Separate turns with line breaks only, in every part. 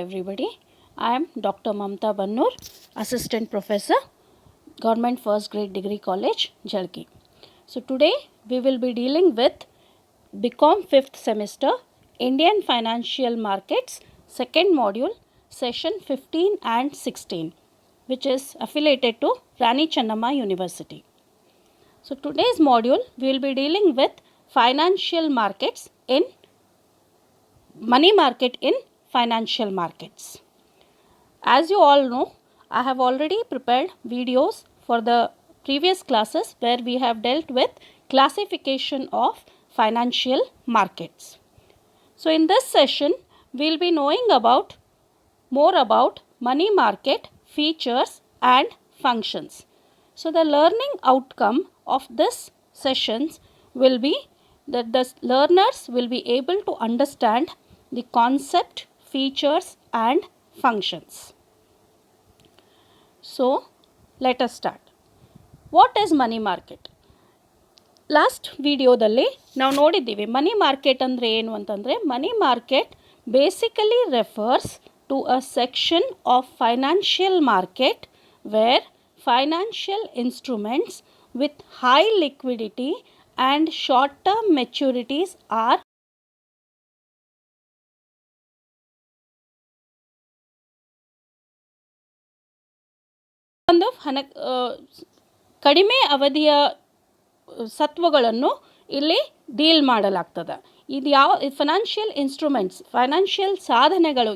Everybody, I am Dr. Mamta Bannur, Assistant Professor, Government First Grade Degree College, Jalki. So today we will be dealing with BCom 5th semester, Indian Financial Markets, second module, session 15 and 16, which is affiliated to Rani Channamma University. So today's module we will be dealing with financial markets in money market in financial markets. As you all know, I have already prepared videos for the previous classes where we have dealt with classification of financial markets. So in this session, we will be knowing more about money market features and functions. So the learning outcome of this sessions will be that the learners will be able to understand the concept, features and functions. So let us start. What is money market? Last ವಿಡಿಯೋದಲ್ಲಿ ನಾವು ನೋಡಿದ್ದೀವಿ money market ಅಂದರೆ ಏನು ಅಂತಂದರೆ money market basically refers to a section of financial market where financial instruments with high liquidity and short term maturities are ಒಂದು ಕಡಿಮೆ ಅವಧಿಯ ಸತ್ವಗಳನ್ನು ಇಲ್ಲಿ ಡೀಲ್ ಮಾಡಲಾಗ್ತದೆ. ಇದು ಫೈನಾನ್ಷಿಯಲ್ ಇನ್ಸ್ಟ್ರೂಮೆಂಟ್ಸ್, ಫೈನಾನ್ಷಿಯಲ್ ಸಾಧನೆಗಳು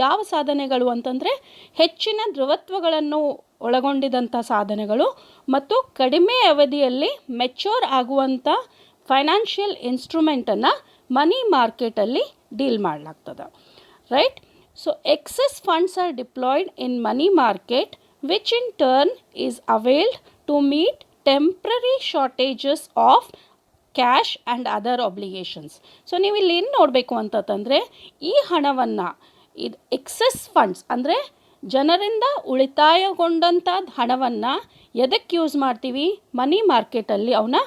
ಯಾವ ಸಾಧನೆಗಳು ಅಂತಂದರೆ ಹೆಚ್ಚಿನ ದ್ರವತ್ವಗಳನ್ನು ಒಳಗೊಂಡಿದಂಥ ಸಾಧನೆಗಳು ಮತ್ತು ಕಡಿಮೆ ಅವಧಿಯಲ್ಲಿ ಮೆಚ್ಯೂರ್ ಆಗುವಂಥ ಫೈನಾನ್ಷಿಯಲ್ ಇನ್ಸ್ಟ್ರೂಮೆಂಟನ್ನು ಮನಿ ಮಾರ್ಕೆಟಲ್ಲಿ ಡೀಲ್ ಮಾಡಲಾಗ್ತದೆ. Right. So excess funds are deployed in money market which in turn is availed to meet temporary shortages of cash and other obligations. So ನೀವು ಇಲ್ಲಿ ಏನು ನೋಡಬೇಕು ಅಂತಂದರೆ ಈ ಹಣವನ್ನು ಇದು ಎಕ್ಸೆಸ್ ಫಂಡ್ಸ್ ಅಂದರೆ ಜನರಿಂದ ಉಳಿತಾಯಗೊಂಡಂಥ ಹಣವನ್ನು ಎದಕ್ಕೆ ಯೂಸ್ ಮಾಡ್ತೀವಿ? ಮನಿ ಮಾರ್ಕೆಟಲ್ಲಿ ಅವನ್ನ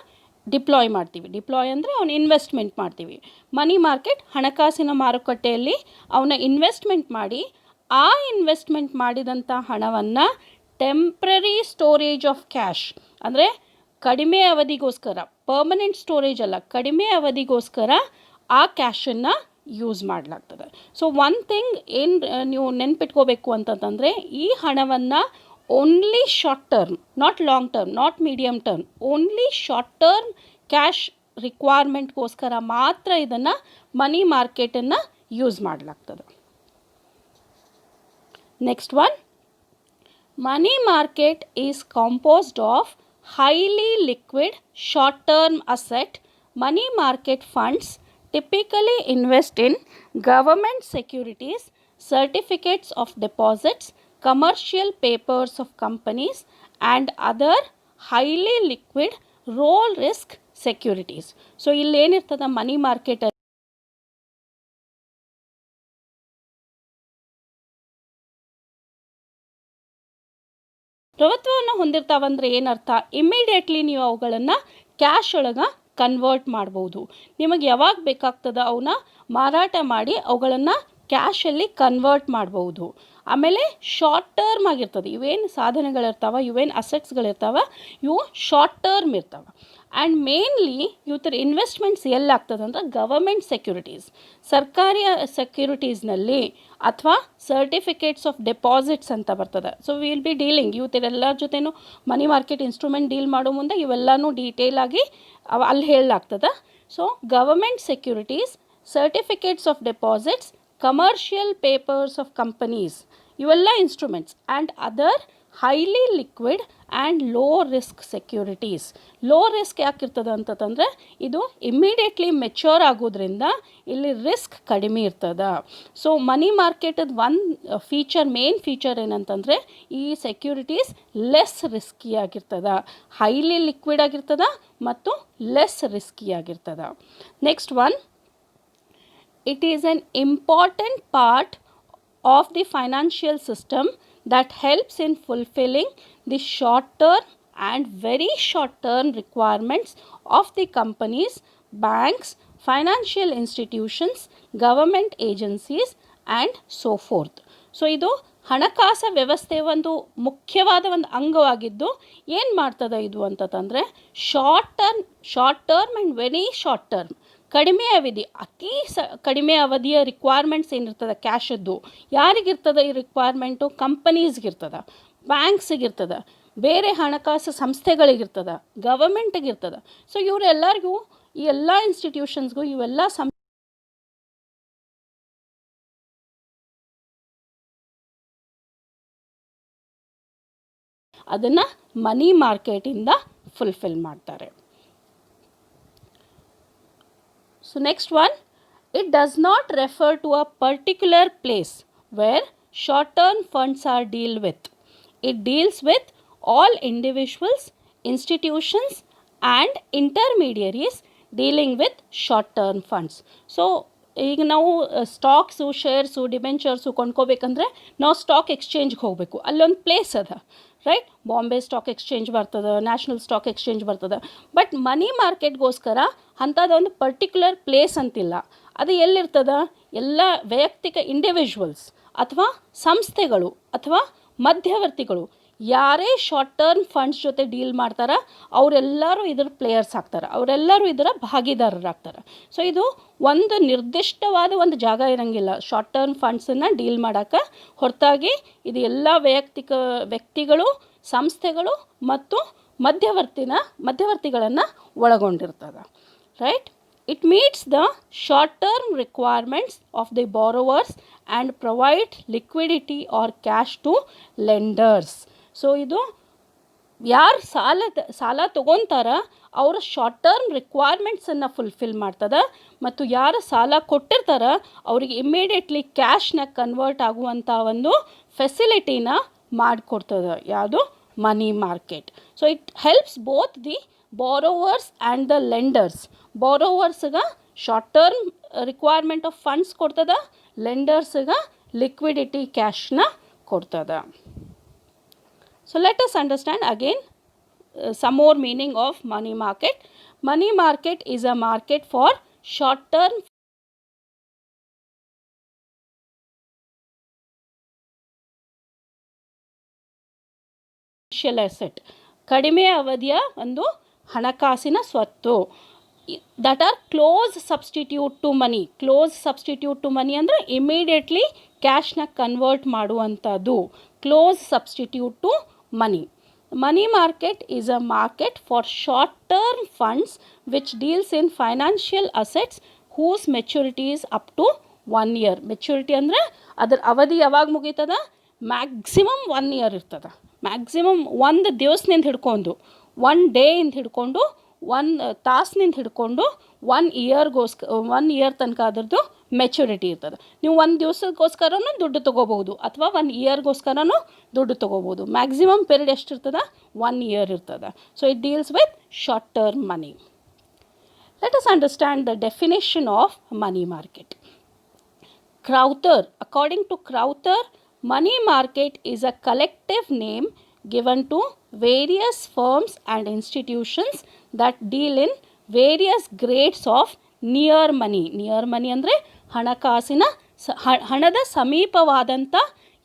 ಡಿಪ್ಲಾಯ್ ಮಾಡ್ತೀವಿ. ಡಿಪ್ಲಾಯ್ ಅಂದರೆ ಅವನ್ನ ಇನ್ವೆಸ್ಟ್ಮೆಂಟ್ ಮಾಡ್ತೀವಿ. ಮನಿ ಮಾರ್ಕೆಟ್ ಹಣಕಾಸಿನ ಮಾರುಕಟ್ಟೆಯಲ್ಲಿ ಅವನ್ನ ಇನ್ವೆಸ್ಟ್ಮೆಂಟ್ ಮಾಡಿ ಆ ಇನ್ವೆಸ್ಟ್ಮೆಂಟ್ ಮಾಡಿದಂಥ ಹಣವನ್ನು ಟೆಂಪ್ರರಿ ಸ್ಟೋರೇಜ್ ಆಫ್ ಕ್ಯಾಶ್ ಅಂದರೆ ಕಡಿಮೆ ಅವಧಿಗೋಸ್ಕರ, ಪರ್ಮನೆಂಟ್ ಸ್ಟೋರೇಜ್ ಅಲ್ಲ, ಕಡಿಮೆ ಅವಧಿಗೋಸ್ಕರ ಆ ಕ್ಯಾಶನ್ನು ಯೂಸ್ ಮಾಡಲಾಗ್ತದೆ. ಸೊ ಒನ್ ಥಿಂಗ್ ಏನು ನೀವು ನೆನ್ಪಿಟ್ಕೋಬೇಕು ಅಂತಂದರೆ ಈ ಹಣವನ್ನು only short term, not long term, not medium term, only short term cash ರಿಕ್ವೈರ್ಮೆಂಟ್ಗೋಸ್ಕರ ಮಾತ್ರ ಇದನ್ನು ಮನಿ ಮಾರ್ಕೆಟನ್ನು ಯೂಸ್ ಮಾಡಲಾಗ್ತದೆ. Next one, money market is composed of highly liquid short-term asset. Money market funds typically invest in government securities, certificates of deposits, commercial papers of companies and other highly liquid low risk securities. So ಇಲ್ಲಿ ಏನಿರ್ತದೆ money market ದ್ರವತ್ವವನ್ನು ಹೊಂದಿರ್ತಾವಂದ್ರೆ ಏನರ್ಥ? Immediately ನೀವು ಅವುಗಳನ್ನು cash ಒಳಗೆ convert ಮಾಡ್ಬೋದು. ನಿಮಗೆ ಯಾವಾಗ ಬೇಕಾಗ್ತದೆ ಅವನ್ನ ಮಾರಾಟ ಮಾಡಿ ಅವುಗಳನ್ನು ಕ್ಯಾಶಲ್ಲಿ ಕನ್ವರ್ಟ್ ಮಾಡ್ಬೋದು. ಆಮೇಲೆ ಶಾರ್ಟ್ ಟರ್ಮ್ ಆಗಿರ್ತದೆ. ಇವೇನು ಸಾಧನೆಗಳಿರ್ತಾವೆ, ಇವೇನು ಅಸೆಟ್ಸ್ಗಳಿರ್ತಾವೆ, ಇವು ಶಾರ್ಟ್ ಟರ್ಮ್ ಇರ್ತಾವೆ. ಆ್ಯಂಡ್ ಮೇನ್ಲಿ ಇವತ್ತರ ಇನ್ವೆಸ್ಟ್ಮೆಂಟ್ಸ್ ಎಲ್ಲಾಗ್ತದೆ ಅಂದ್ರೆ ಗವರ್ಮೆಂಟ್ ಸೆಕ್ಯೂರಿಟೀಸ್, ಸರ್ಕಾರಿ ಸೆಕ್ಯೂರಿಟೀಸ್ನಲ್ಲಿ ಅಥವಾ ಸರ್ಟಿಫಿಕೇಟ್ಸ್ ಆಫ್ ಡೆಪಾಸಿಟ್ಸ್ ಅಂತ ಬರ್ತದೆ. ಸೊ ವಿಲ್ ಬಿ ಡೀಲಿಂಗ್ ಇವತ್ತೆಲ್ಲರ ಜೊತೆನೂ ಮನಿ ಮಾರ್ಕೆಟ್ ಇನ್ಸ್ಟ್ರೂಮೆಂಟ್ ಡೀಲ್ ಮಾಡೋ ಮುಂದೆ ಇವೆಲ್ಲನೂ ಡೀಟೇಲ್ ಆಗಿ ಅಲ್ಲಿ ಹೇಳಲಾಗ್ತದೆ. So government securities, certificates of deposits, commercial papers of companies, ಇವೆಲ್ಲ instruments and other highly liquid and low risk securities. Low risk ಯಾಕಿರ್ತದೆ ಅಂತಂದರೆ ಇದು ಇಮ್ಮಿಡಿಯೇಟ್ಲಿ ಮೆಚ್ಯೂರ್ ಆಗೋದ್ರಿಂದ ಇಲ್ಲಿ ರಿಸ್ಕ್ ಕಡಿಮೆ ಇರ್ತದೆ. ಸೊ ಮನಿ ಮಾರ್ಕೆಟದ ಮೇನ್ ಫೀಚರ್ ಏನಂತಂದರೆ ಈ ಸೆಕ್ಯೂರಿಟೀಸ್ ಲೆಸ್ ರಿಸ್ಕಿ ಆಗಿರ್ತದೆ, ಹೈಲಿ ಲಿಕ್ವಿಡ್ ಆಗಿರ್ತದೆ ಮತ್ತು ಲೆಸ್ ರಿಸ್ಕಿ ಆಗಿರ್ತದೆ. Next one, it is an important part of the financial system that helps in fulfilling the short term and very short term requirements of the companies, banks, financial institutions, government agencies and so fourth. So ಇದು ಹಣಕಾಸು ವ್ಯವಸ್ಥೆ ಒಂದು ಮುಖ್ಯವಾದ ಒಂದು ಅಂಗವಾಗಿದ್ದು ಏನು ಮಾಡ್ತದೆ ಇದು ಅಂತಂದರೆ short term and very short term, ಕಡಿಮೆ ಅವಧಿ, ಅತಿ ಕಡಿಮೆ ಅವಧಿಯ ರಿಕ್ವೈರ್ಮೆಂಟ್ಸ್ ಏನಿರ್ತದೆ ಕ್ಯಾಶದ್ದು, ಯಾರಿಗಿರ್ತದೆ ಈ ರಿಕ್ವೈರ್ಮೆಂಟು? ಕಂಪನೀಸ್ಗಿರ್ತದೆ, ಬ್ಯಾಂಕ್ಸಿಗಿರ್ತದೆ, ಬೇರೆ ಹಣಕಾಸು ಸಂಸ್ಥೆಗಳಿಗಿರ್ತದೆ, ಗವರ್ಮೆಂಟಿಗಿರ್ತದೆ. ಸೊ ಇವರೆಲ್ಲರಿಗೂ, ಈ ಎಲ್ಲ ಇನ್ಸ್ಟಿಟ್ಯೂಷನ್ಸ್ಗೂ ಇವೆಲ್ಲ ಅದನ್ನು ಮನಿ ಮಾರ್ಕೆಟಿಂದ ಫುಲ್ಫಿಲ್ ಮಾಡ್ತಾರೆ. So next one, it does not refer to a particular place where short term funds are deal with. It deals with all individuals, institutions and intermediaries dealing with short term funds. So ಈಗ ನಾವು stocks, shares, debentures ಕೊಂಡ್ಕೋಬೇಕಂದ್ರೆ ನಾವು stock ಎಕ್ಸ್ಚೇಂಜ್ಗೆ ಹೋಗಬೇಕು. ಅಲ್ಲೊಂದು place ಅದ, right? Bombay stock exchange ಬರ್ತದೆ, national stock exchange ಬರ್ತದೆ. But ಮನಿ ಮಾರ್ಕೆಟ್ಗೋಸ್ಕರ ಅಂಥದ್ದೊಂದು particular place ಅಂತಿಲ್ಲ. ಅದು ಎಲ್ಲಿರ್ತದ? ಎಲ್ಲ ವೈಯಕ್ತಿಕ ಇಂಡಿವಿಜುವಲ್ಸ್ ಅಥವಾ ಸಂಸ್ಥೆಗಳು ಅಥವಾ ಮಧ್ಯವರ್ತಿಗಳು ಯಾರೇ ಶಾರ್ಟ್ ಟರ್ಮ್ ಫಂಡ್ಸ್ ಜೊತೆ ಡೀಲ್ ಮಾಡ್ತಾರೆ ಅವರೆಲ್ಲರೂ ಇದರ ಪ್ಲೇಯರ್ಸ್ ಆಗ್ತಾರೆ, ಅವರೆಲ್ಲರೂ ಇದರ ಭಾಗಿದಾರರಾಗ್ತಾರೆ. ಸೊ ಇದು ಒಂದು ನಿರ್ದಿಷ್ಟವಾದ ಒಂದು ಜಾಗ ಇರೋಂಗಿಲ್ಲ ಶಾರ್ಟ್ ಟರ್ಮ್ ಫಂಡ್ಸನ್ನು ಡೀಲ್ ಮಾಡೋಕ್ಕೆ. ಹೊರತಾಗಿ ಇದು ಎಲ್ಲ ವೈಯಕ್ತಿಕ ವ್ಯಕ್ತಿಗಳು, ಸಂಸ್ಥೆಗಳು ಮತ್ತು ಮಧ್ಯವರ್ತಿಗಳನ್ನು ಒಳಗೊಂಡಿರ್ತದೆ, right? It meets the short-term requirements of the borrowers and provide liquidity or cash to lenders. So ಇದು ಯಾರು ಸಾಲ ತೊಗೊತಾರ ಅವರ ಶಾರ್ಟ್ ಟರ್ಮ್ ರಿಕ್ವೈರ್ಮೆಂಟ್ಸನ್ನು ಫುಲ್ಫಿಲ್ ಮಾಡ್ತದೆ, ಮತ್ತು ಯಾರು ಸಾಲ ಕೊಟ್ಟಿರ್ತಾರ ಅವರಿಗೆ ಇಮ್ಮಿಡಿಯೇಟ್ಲಿ ಕ್ಯಾಶ್ನ ಕನ್ವರ್ಟ್ ಆಗುವಂಥ ಒಂದು ಫೆಸಿಲಿಟಿನ ಮಾಡಿಕೊಡ್ತದೆ. ಯಾವುದು? Money market. So it helps both the borrowers and the lenders. ಬಾರೋವರ್ಸ್ಗೆ short term requirement of funds ಕೊಡ್ತದೆ, ಲೆಂಡರ್ಸ್ಗೆ ಲಿಕ್ವಿಡಿಟಿ ಕ್ಯಾಶ್ನ ಕೊಡ್ತದೆ. So let us understand again some more meaning of money market. Money market is a market for short term financial asset, ಕಡಿಮೆ ಅವಧಿಯ ಒಂದು ಹಣಕಾಸಿನ ಸ್ವತ್ತು. that are close substitute to money. Close substitute to money ಅಂದರೆ immediately ಕ್ಯಾಶ್ನ convert ಮಾಡುವಂಥದ್ದು. Close substitute to money. Money market is a market for short term funds which deals in financial assets whose maturity is up to 1 year. Maturity ಅಂದರೆ ಅದರ ಅವಧಿ ಯಾವಾಗ ಮುಗೀತದ? Maximum 1 year ಇರ್ತದೆ. Maximum ಒಂದು ದಿವಸದಿಂದ ಹಿಡ್ಕೊಂಡು, 1 ಡೇಯಿಂದ ಹಿಡ್ಕೊಂಡು, 1 ತಾಸಿನಿಂದ ಹಿಡ್ಕೊಂಡು 1 year ತನಕ ಅದರದ್ದು ಮೆಚುರಿಟಿ ಇರ್ತದೆ. ನೀವು 1 ದಿವಸಕ್ಕೋಸ್ಕರನೂ ದುಡ್ಡು ತೊಗೋಬೋದು ಅಥವಾ 1 yearಗೋಸ್ಕರನೂ ದುಡ್ಡು ತೊಗೋಬೋದು. ಮ್ಯಾಕ್ಸಿಮಮ್ ಪೀರಿಯಡ್ ಎಷ್ಟಿರ್ತದೆ? 1 year ಇರ್ತದೆ. So it deals with short term money. Let us understand the definition of money market. Crowther, according to Crowther, money market is a collective name given to various firms and institutions that deal in various grades of near money. Near money ಅಂದರೆ ಹಣದ ಸಮೀಪವಾದಂಥ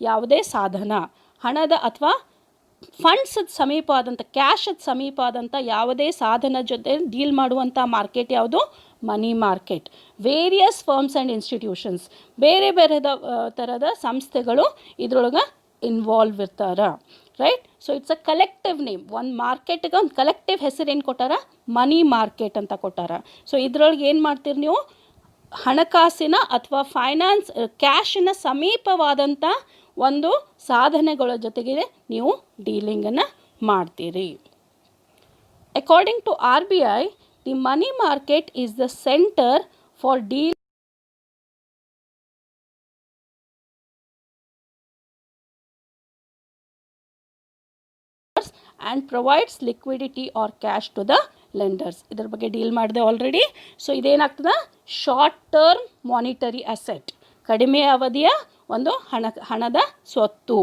ಯಾವುದೇ ಸಾಧನ, ಹಣದ ಅಥವಾ ಫಂಡ್ಸದ ಸಮೀಪವಾದಂಥ, ಕ್ಯಾಶದ ಸಮೀಪವಾದಂಥ ಯಾವುದೇ ಸಾಧನ ಜೊತೆ deal ಮಾಡುವಂಥ ಮಾರ್ಕೆಟ್ ಯಾವುದು? Money market. Various firms and institutions, ಬೇರೆ ಬೇರೆ ಥರದ ಸಂಸ್ಥೆಗಳು ಇದ್ರೊಳಗೆ ಇನ್ವಾಲ್ವ್ ಇರ್ತಾರೆ, right? So it's a collective name. ಒಂದು ಮಾರ್ಕೆಟ್ಗೆ ಒಂದು ಕಲೆಕ್ಟಿವ್ ಹೆಸರು ಏನು ಕೊಟ್ಟಾರ? ಮನಿ ಮಾರ್ಕೆಟ್ ಅಂತ ಕೊಟ್ಟಾರ. ಸೊ ಇದ್ರೊಳಗೆ ಏನು ಮಾಡ್ತೀರಿ ನೀವು? ಹಣಕಾಸಿನ ಅಥವಾ ಫೈನಾನ್ಸ್ ಕ್ಯಾಶಿನ ಸಮೀಪವಾದಂಥ ಒಂದು ಸಾಧನೆಗಳ ಜೊತೆಗೆ ನೀವು ಡೀಲಿಂಗನ್ನು ಮಾಡ್ತೀರಿ. According to RBI, the money market is the center for deal and provides liquidity or cash to the lenders. ಇದರ ಬಗ್ಗೆ ಡೀಲ್ ಮಾಡಿದೆ ಆಲ್ರೆಡಿ. ಸೊ ಇದೇನಾಗ್ತದೆ? ಶಾರ್ಟ್ ಟರ್ಮ್ ಮಾನಿಟರಿ ಅಸೆಟ್, ಕಡಿಮೆ ಅವಧಿಯ ಒಂದು ಹಣದ ಸ್ವತ್ತು,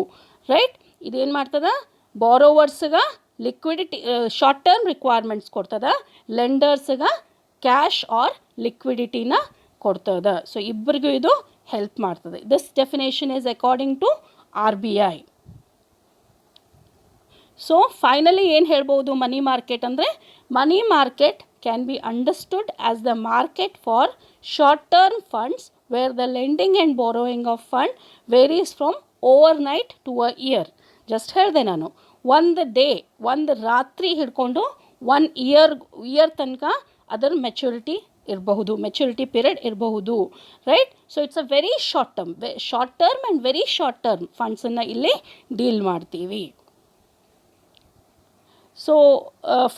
ರೈಟ್? ಇದೇನು ಮಾಡ್ತದೆ? ಬಾರೋವರ್ಸ್ಗೆ ಲಿಕ್ವಿಡಿಟಿ, ಶಾರ್ಟ್ ಟರ್ಮ್ ರಿಕ್ವೈರ್ಮೆಂಟ್ಸ್ ಕೊಡ್ತದೆ, ಲೆಂಡರ್ಸ್ಗೆ ಕ್ಯಾಶ್ ಆರ್ ಲಿಕ್ವಿಡಿಟಿನ ಕೊಡ್ತದೆ. ಸೊ ಇಬ್ಬರಿಗೂ ಇದು ಹೆಲ್ಪ್ ಮಾಡ್ತದೆ. This definition is according to RBI. So finally ಏನು ಹೇಳ್ಬೋದು ಮನಿ ಮಾರ್ಕೆಟ್ ಅಂದರೆ, money market can be understood as the market for short term funds where the lending and borrowing of fund varies from overnight to a year. Just ಹೇಳಿದೆ ನಾನು, ಒಂದು day, ಒಂದು ರಾತ್ರಿ ಹಿಡ್ಕೊಂಡು 1 year ತನಕ ಅದರ maturity ಇರಬಹುದು, ಮೆಚುರಿಟಿ ಪೀರಿಯಡ್ ಇರಬಹುದು, right. So it's a very short term and very short term ಫಂಡ್ಸನ್ನು ಇಲ್ಲಿ ಡೀಲ್ ಮಾಡ್ತೀವಿ. ಸೊ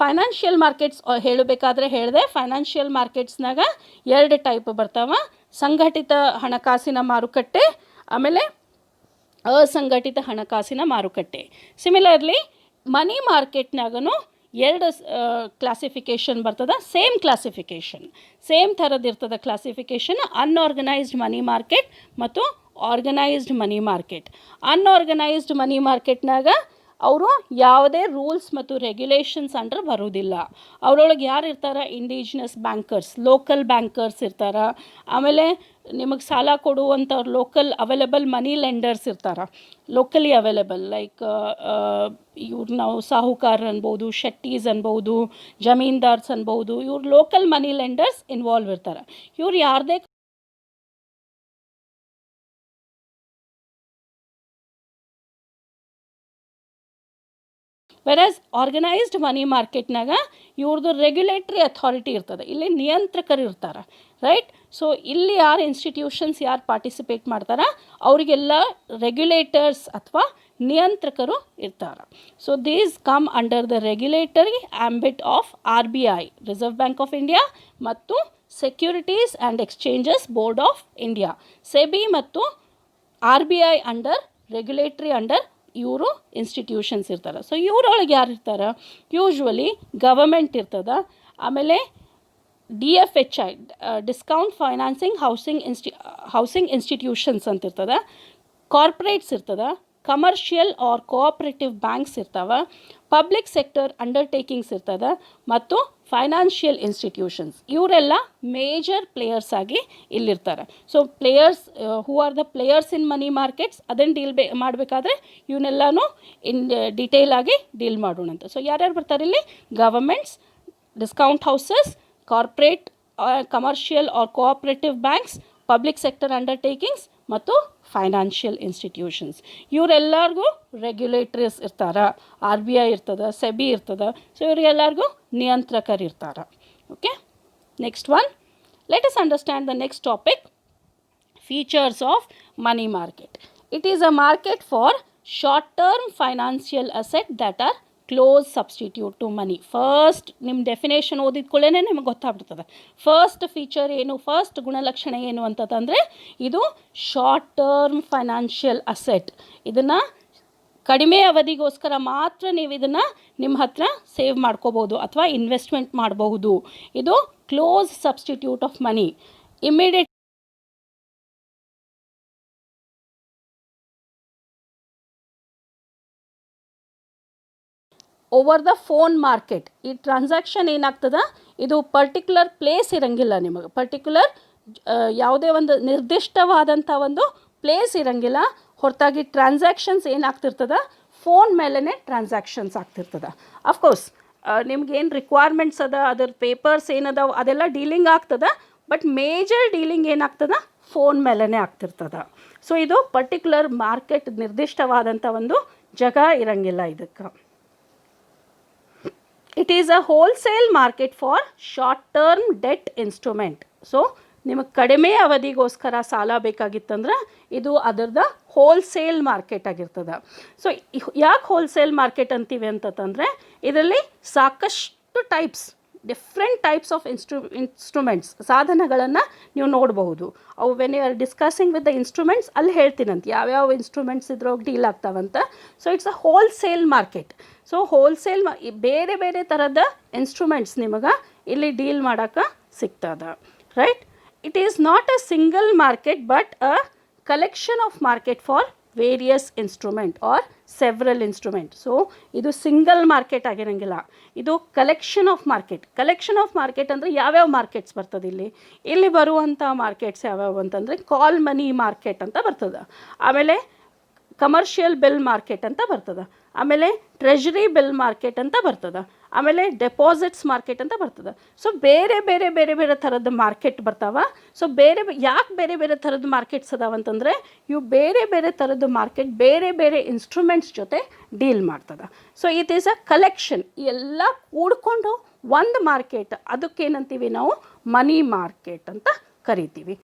ಫೈನಾನ್ಷಿಯಲ್ ಮಾರ್ಕೆಟ್ಸ್ ಹೇಳಬೇಕಾದ್ರೆ ಹೇಳಿದೆ, ಫೈನಾನ್ಷಿಯಲ್ ಮಾರ್ಕೆಟ್ಸ್ನಾಗ 2 ಟೈಪ್ ಬರ್ತಾವೆ. ಸಂಘಟಿತ ಹಣಕಾಸಿನ ಮಾರುಕಟ್ಟೆ, ಆಮೇಲೆ ಅಸಂಘಟಿತ ಹಣಕಾಸಿನ ಮಾರುಕಟ್ಟೆ. ಸಿಮಿಲರ್ಲಿ ಮನಿ ಮಾರ್ಕೆಟ್ನಾಗೂ 2 ಕ್ಲಾಸಿಫಿಕೇಷನ್ ಬರ್ತದೆ. ಸೇಮ್ ಥರದ್ದು ಕ್ಲಾಸಿಫಿಕೇಷನ್. ಅನ್ಆರ್ಗನೈಸ್ಡ್ ಮನಿ ಮಾರ್ಕೆಟ್ ಮತ್ತು ಆರ್ಗನೈಸ್ಡ್ ಮನಿ ಮಾರ್ಕೆಟ್. ಅನ್ಆರ್ಗನೈಸ್ಡ್ ಮನಿ ಮಾರ್ಕೆಟ್ನಾಗ ಅವರು ಯಾವುದೇ ರೂಲ್ಸ್ ಮತ್ತು ರೆಗ್ಯುಲೇಷನ್ಸ್ ಅಂಡರ್ ಬರೋದಿಲ್ಲ. ಅವರೊಳಗೆ ಯಾರು ಇರ್ತಾರೆ? ಇಂಡಿಜಿನಸ್ ಬ್ಯಾಂಕರ್ಸ್, ಲೋಕಲ್ ಬ್ಯಾಂಕರ್ಸ್ ಇರ್ತಾರೆ. ಆಮೇಲೆ ನಿಮಗೆ ಸಾಲ ಕೊಡುವಂಥವ್ರು ಲೋಕಲ್ ಅವೈಲೇಬಲ್ ಮನಿ ಲೆಂಡರ್ಸ್ ಇರ್ತಾರೆ, ಲೋಕಲಿ ಅವೈಲೇಬಲ್. ಲೈಕ್ ಇವ್ರು ನಾವು ಸಾಹುಕಾರ್ ಅನ್ಬೋದು, ಶೆಟ್ಟೀಸ್ ಅನ್ಬೋದು, ಜಮೀನ್ದಾರ್ಸ್ ಅನ್ಬೋದು. ಇವ್ರು ಲೋಕಲ್ ಮನಿ ಲೆಂಡರ್ಸ್ ಇನ್ವಾಲ್ವ್ ಇರ್ತಾರೆ. ಇವ್ರು ಯಾರದೇ ವೆರಾಸ್ ಆರ್ಗನೈಸ್ಡ್ ಮನಿ ಮಾರ್ಕೆಟ್ನಾಗ ಇವ್ರದ್ದು ರೆಗ್ಯುಲೇಟ್ರಿ ಅಥಾರಿಟಿ ಇರ್ತದೆ, ಇಲ್ಲಿ ನಿಯಂತ್ರಕರು ಇರ್ತಾರೆ, ರೈಟ್. ಸೊ ಇಲ್ಲಿ ಯಾರು ಇನ್ಸ್ಟಿಟ್ಯೂಷನ್ಸ್ ಯಾರು ಪಾರ್ಟಿಸಿಪೇಟ್ ಮಾಡ್ತಾರೆ ಅವರಿಗೆಲ್ಲ ರೆಗ್ಯುಲೇಟರ್ಸ್ ಅಥವಾ ನಿಯಂತ್ರಕರು ಇರ್ತಾರೆ. So these come under the regulatory ambit of RBI, Reserve Bank of India, ಮತ್ತು securities and exchanges board of India, SEBI, ಮತ್ತು RBI ಅಂಡರ್ ರೆಗ್ಯುಲೇಟ್ರಿ ಅಂಡರ್ ಇವರು ಇನ್ಸ್ಟಿಟ್ಯೂಷನ್ಸ್ ಇರ್ತಾರೆ. ಸೊ ಇವರೊಳಗೆ ಯಾರು ಇರ್ತಾರೆ? ಯೂಶ್ವಲಿ ಗವರ್ಮೆಂಟ್ ಇರ್ತದೆ, ಆಮೇಲೆ DFHI, discount financing housing institutions ಅಂತ ಇರ್ತದೆ, ಕಾರ್ಪೊರೇಟ್ಸ್ ಇರ್ತದೆ, ಕಮರ್ಷಿಯಲ್ ಆರ್ ಕೋಆಪ್ರೇಟಿವ್ ಬ್ಯಾಂಕ್ಸ್ ಇರ್ತವೆ, ಪಬ್ಲಿಕ್ ಸೆಕ್ಟರ್ ಅಂಡರ್ಟೇಕಿಂಗ್ಸ್ ಇರ್ತದೆ, ಮತ್ತು ಫೈನಾನ್ಷಿಯಲ್ ಇನ್ಸ್ಟಿಟ್ಯೂಷನ್ಸ್. ಇವರೆಲ್ಲ ಮೇಜರ್ ಪ್ಲೇಯರ್ಸ್ ಆಗಿ ಇಲ್ಲಿರ್ತಾರೆ. So players who are the players in money markets, ಅದನ್ನು ಡೀಲ್ ಮಾಡಬೇಕಾದ್ರೆ ಇವನ್ನೆಲ್ಲನೂ ಡೀಟೇಲ್ ಆಗಿ ಡೀಲ್ ಮಾಡೋಣಂತ. ಸೊ ಯಾರ್ಯಾರು ಬರ್ತಾರೆ ಇಲ್ಲಿ? Governments, discount houses, corporate, commercial or cooperative banks, public sector undertakings ಮತ್ತು ಫೈನಾನ್ಷಿಯಲ್ ಇನ್ಸ್ಟಿಟ್ಯೂಷನ್ಸ್. ಇವರೆಲ್ಲರಿಗೂ ರೆಗ್ಯುಲೇಟರ್ಸ್ ಇರ್ತಾರೆ, RBI ಇರ್ತದೆ, ಸೆಬಿ ಇರ್ತದೆ. ಸೊ ಇವರಿಗೆಲ್ಲರಿಗೂ ನಿಯಂತ್ರಕರು ಇರ್ತಾರೆ. Okay, next one, let us understand the next topic, features of money market. It is a market for short term financial asset that are close substitute to money. First ನಿಮ್ಮ definition ಓದಿದ್ಕೊಳ್ಳೇ ನಿಮಗೆ ಗೊತ್ತಾಗ್ಬಿಡ್ತದೆ. First feature ಏನು, first ಗುಣಲಕ್ಷಣ ಏನು ಅಂತಂದರೆ, ಇದು short term financial asset. ಇದನ್ನು ಕಡಿಮೆ ಅವಧಿಗೋಸ್ಕರ ಮಾತ್ರ ನೀವು ಇದನ್ನು ನಿಮ್ಮ ಹತ್ರ ಸೇವ್ ಮಾಡ್ಕೋಬೋದು ಅಥವಾ ಇನ್ವೆಸ್ಟ್ಮೆಂಟ್ ಮಾಡಬಹುದು. ಇದು close substitute of money. Immediate over the phone market. ಈ ಟ್ರಾನ್ಸಾಕ್ಷನ್ ಏನಾಗ್ತದೆ, ಇದು ಪರ್ಟಿಕ್ಯುಲರ್ ಪ್ಲೇಸ್ ಇರೋಂಗಿಲ್ಲ, ನಿಮಗೆ ಪರ್ಟಿಕ್ಯುಲರ್ ಯಾವುದೇ ಒಂದು ನಿರ್ದಿಷ್ಟವಾದಂಥ ಒಂದು ಪ್ಲೇಸ್ ಇರೋಂಗಿಲ್ಲ. ಹೊರತಾಗಿ ಟ್ರಾನ್ಸಾಕ್ಷನ್ಸ್ ಏನಾಗ್ತಿರ್ತದೆ, ಫೋನ್ ಮೇಲೇ ಟ್ರಾನ್ಸಾಕ್ಷನ್ಸ್ ಆಗ್ತಿರ್ತದೆ. ಅಫ್ಕೋರ್ಸ್ ನಿಮ್ಗೇನು ರಿಕ್ವೈರ್ಮೆಂಟ್ಸ್ ಅದ, ಅದ್ರ ಪೇಪರ್ಸ್ ಏನದಾವ ಅದೆಲ್ಲ ಡೀಲಿಂಗ್ ಆಗ್ತದೆ, ಬಟ್ ಮೇಜರ್ ಡೀಲಿಂಗ್ ಏನಾಗ್ತದೆ, ಫೋನ್ ಮೇಲೇ ಆಗ್ತಿರ್ತದೆ. ಸೊ ಇದು ಪರ್ಟಿಕ್ಯುಲರ್ ಮಾರ್ಕೆಟ್, ನಿರ್ದಿಷ್ಟವಾದಂಥ ಒಂದು ಜಾಗ ಇರೋಂಗಿಲ್ಲ ಇದಕ್ಕೆ. It is a wholesale market for short-term debt instrument. So ನಿಮಗೆ ಕಡಿಮೆ ಅವಧಿಗೋಸ್ಕರ ಸಾಲ ಬೇಕಾಗಿತ್ತಂದ್ರೆ ಇದು ಅದರದ ಹೋಲ್ಸೇಲ್ ಮಾರ್ಕೆಟ್ ಆಗಿರ್ತದೆ. ಸೊ ಯಾಕೆ ಹೋಲ್ಸೇಲ್ ಮಾರ್ಕೆಟ್ ಅಂತೀವಿ ಅಂತಂದರೆ, ಇದರಲ್ಲಿ ಸಾಕಷ್ಟು ಡಿಫ್ರೆಂಟ್ ಟೈಪ್ಸ್ ಆಫ್ ಇನ್ಸ್ಟ್ರೂಮೆಂಟ್ಸ್, ಸಾಧನಗಳನ್ನು ನೀವು ನೋಡಬಹುದು. ಅವು when you are discussing with the instruments ಅಲ್ಲಿ ಹೇಳ್ತೀನಂತ ಯಾವ್ಯಾವ ಇನ್ಸ್ಟ್ರೂಮೆಂಟ್ಸ್ ಇದ್ರೋಗಿ ಡೀಲ್ ಆಗ್ತಾವಂತ. So it's a wholesale market. So wholesale ಬೇರೆ ಬೇರೆ ಥರದ ಇನ್ಸ್ಟ್ರೂಮೆಂಟ್ಸ್ ನಿಮಗೆ ಇಲ್ಲಿ ಡೀಲ್ ಮಾಡೋಕ್ಕೆ ಸಿಗ್ತದೆ, right. It is not a single market but a collection of market for various instrument or several instrument. So ಇದು ಸಿಂಗಲ್ ಮಾರ್ಕೆಟ್ ಆಗಿರೋಂಗಿಲ್ಲ, ಇದು ಕಲೆಕ್ಷನ್ ಆಫ್ ಮಾರ್ಕೆಟ್ ಅಂದರೆ ಯಾವ್ಯಾವ ಮಾರ್ಕೆಟ್ಸ್ ಬರ್ತದೆ ಇಲ್ಲಿ ಬರುವಂಥ ಮಾರ್ಕೆಟ್ಸ್ ಯಾವ್ಯಾವು ಅಂತಂದರೆ ಕಾಲ್ ಮನಿ ಮಾರ್ಕೆಟ್ ಅಂತ ಬರ್ತದೆ, ಆಮೇಲೆ ಕಮರ್ಷಿಯಲ್ ಬಿಲ್ ಮಾರ್ಕೆಟ್ ಅಂತ ಬರ್ತದೆ, ಆಮೇಲೆ ಟ್ರೆಜರಿ ಬಿಲ್ ಮಾರ್ಕೆಟ್ ಅಂತ ಬರ್ತದೆ, ಆಮೇಲೆ ಡೆಪಾಸಿಟ್ಸ್ ಮಾರ್ಕೆಟ್ ಅಂತ ಬರ್ತದೆ. ಸೊ ಬೇರೆ ಬೇರೆ ಥರದ ಮಾರ್ಕೆಟ್ ಬರ್ತಾವೆ. ಸೊ ಯಾಕೆ ಬೇರೆ ಬೇರೆ ಥರದ ಮಾರ್ಕೆಟ್ಸ್ ಅದಾವ ಅಂತಂದರೆ ಇವು ಬೇರೆ ಬೇರೆ ಥರದ ಮಾರ್ಕೆಟ್ ಬೇರೆ ಬೇರೆ ಇನ್ಸ್ಟ್ರೂಮೆಂಟ್ಸ್ ಜೊತೆ ಡೀಲ್ ಮಾಡ್ತದೆ. So it is a collection, ಎಲ್ಲ ಕೂಡ್ಕೊಂಡು ಒಂದು ಮಾರ್ಕೆಟ್, ಅದಕ್ಕೇನಂತೀವಿ ನಾವು ಮನಿ ಮಾರ್ಕೆಟ್ ಅಂತ ಕರಿತೀವಿ.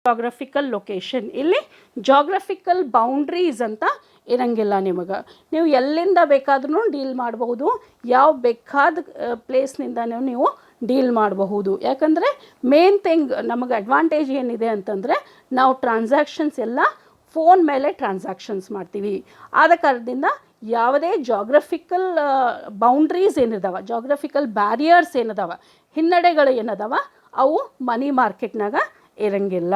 ಜಾಗ್ರಫಿಕಲ್ ಲೊಕೇಶನ್, ಇಲ್ಲಿ ಜಾಗ್ರಫಿಕಲ್ ಬೌಂಡ್ರೀಸ್ ಅಂತ ಇರಂಗಿಲ್ಲ ನಿಮಗೆ, ನೀವು ಎಲ್ಲಿಂದ ಬೇಕಾದ್ರೂ ಡೀಲ್ ಮಾಡಬಹುದು, ಯಾವ ಬೇಕಾದ ಪ್ಲೇಸ್ನಿಂದ ನೀವು ಡೀಲ್ ಮಾಡಬಹುದು. ಯಾಕಂದರೆ ಮೇನ್ ಥಿಂಗ್ ನಮಗೆ ಅಡ್ವಾಂಟೇಜ್ ಏನಿದೆ ಅಂತಂದರೆ ನಾವು ಟ್ರಾನ್ಸಾಕ್ಷನ್ಸ್ ಎಲ್ಲ ಫೋನ್ ಮೇಲೆ ಟ್ರಾನ್ಸಾಕ್ಷನ್ಸ್ ಮಾಡ್ತೀವಿ. ಆದ ಕಾರಣದಿಂದ ಯಾವುದೇ ಜಾಗ್ರಫಿಕಲ್ ಬೌಂಡ್ರೀಸ್ ಏನಿದಾವೆ, ಜಾಗ್ರಫಿಕಲ್ ಬ್ಯಾರಿಯರ್ಸ್ ಏನದಾವ, ಹಿನ್ನಡೆಗಳು ಏನದಾವ, ಅವು ಮನಿ ಮಾರ್ಕೆಟ್ನಾಗ ಇರಂಗಿಲ್ಲ.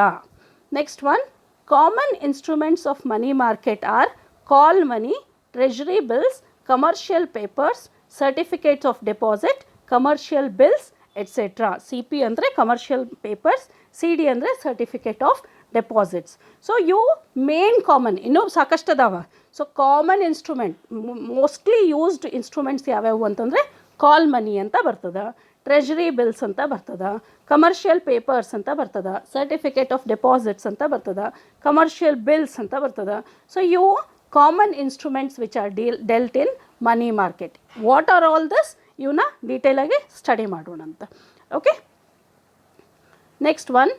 Next one, common instruments of money market are call money, treasury bills, commercial papers, certificates of deposit, commercial bills etcetera. C P ಅಂದರೆ ಕಮರ್ಷಿಯಲ್ ಪೇಪರ್ಸ್, ಸಿ ಡಿ ಅಂದರೆ certificate of deposits. So ಇವು main common, ಇನ್ನೂ ಸಾಕಷ್ಟು ಅದಾವ. So common instrument, mostly used instruments ಯಾವ್ಯಾವು ಅಂತಂದರೆ ಕಾಲ್ ಮನಿ ಅಂತ ಬರ್ತದೆ, ಟ್ರೆಜರಿ ಬಿಲ್ಸ್ ಅಂತ ಬರ್ತದೆ, ಕಮರ್ಷಿಯಲ್ ಪೇಪರ್ಸ್ ಅಂತ ಬರ್ತದೆ, ಸರ್ಟಿಫಿಕೇಟ್ ಆಫ್ ಡೆಪಾಸಿಟ್ಸ್ ಅಂತ ಬರ್ತದೆ, ಕಮರ್ಷಿಯಲ್ ಬಿಲ್ಸ್ ಅಂತ ಬರ್ತದೆ. ಸೊ ಇವು common instruments which are delt in money market. What are all this, ಇವನ್ನ ಡೀಟೇಲಾಗಿ ಸ್ಟಡಿ ಮಾಡೋಣ ಅಂತ. Okay, next one,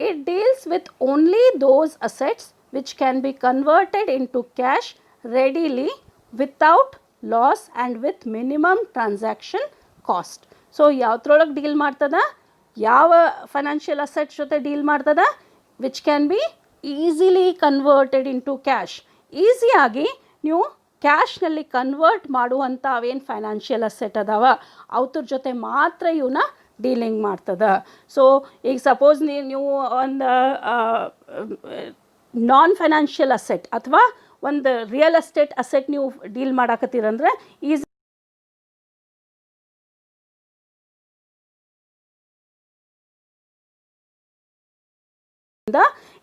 it deals with only those assets which can be converted into cash readily without loss and with minimum transaction cost. So ಯಾವ್ದ್ರೊಳಗೆ deal ಮಾಡ್ತದ, ಯಾವ financial assets ಜೊತೆ deal ಮಾಡ್ತದ, which can be easily converted into cash. ಈಸಿಯಾಗಿ ನೀವು ಕ್ಯಾಶ್ನಲ್ಲಿ convert ಮಾಡುವಂಥ ಅವೇನು financial asset ಅದಾವ ಅವ್ರ ಜೊತೆ ಮಾತ್ರ ಇವನ್ನ ಡೀಲಿಂಗ್ ಮಾಡ್ತದೆ. ಸೊ ಈಗ ಸಪೋಸ್ ನೀವು ಒಂದು ನಾನ್ ಫೈನಾನ್ಷಿಯಲ್ ಅಸೆಟ್ ಅಥವಾ ಒಂದು ರಿಯಲ್ ಎಸ್ಟೇಟ್ ಅಸೆಟ್ ನೀವು ಡೀಲ್ ಮಾಡಾಕತ್ತೀರಂದ್ರೆ ಈಸಿ